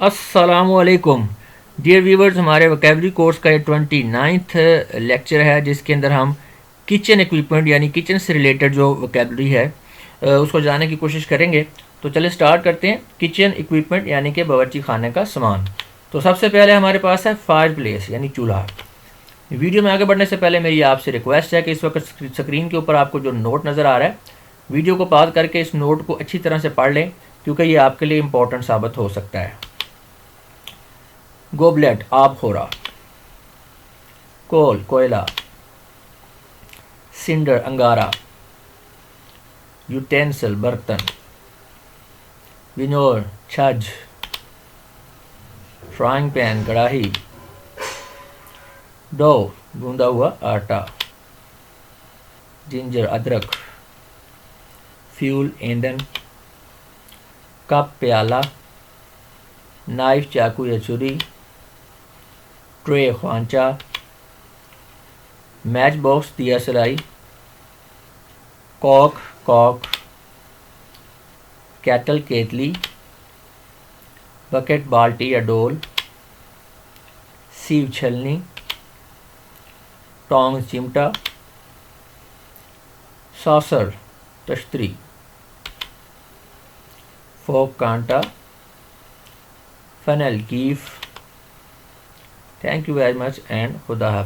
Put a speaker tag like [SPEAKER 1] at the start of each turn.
[SPEAKER 1] अस्सलामुअलैकुम dear viewers, हमारे vocabulary course का ये 29th लेक्चर है जिसके अंदर हम किचन इक्विपमेंट यानी किचन से रिलेटेड जो वोकेबलरी है उसको जानने की कोशिश करेंगे। तो चले स्टार्ट करते हैं। किचन इक्विपमेंट यानी कि बावर्ची खाने का सामान। तो सबसे पहले हमारे पास है फायर प्लेस यानी चूल्हा। वीडियो में आगे बढ़ने से पहले मेरी आपसे रिक्वेस्ट है कि इस वक्त स्क्रीन के ऊपर आपको जो नोट नज़र आ रहा है, वीडियो को पॉज करके इस नोट को अच्छी तरह से पढ़ लें क्योंकि ये आपके लिए इम्पोर्टेंट साबित हो सकता है। गोबलेट आब खोरा, कोल कोयला, सिंडर अंगारा, यूटेंसिल बर्तन, विनोर छज, फ्राइंग पैन कढ़ाई, डो गूंदा हुआ आटा, जिंजर अदरक, फ्यूल ईंधन, कप प्याला, नाइफ चाकू या छुरी, ट्रे ख्वांचा, मैच बॉक्स दिया सलाई, कॉक कॉक, कैटल केतली, बकेट बाल्टी या डोल, सीव छलनी, टोंग चिमटा, सॉसर तश्तरी, फोक कांटा, funnel Keefe. Thank you very much and खुदा हाफिज़।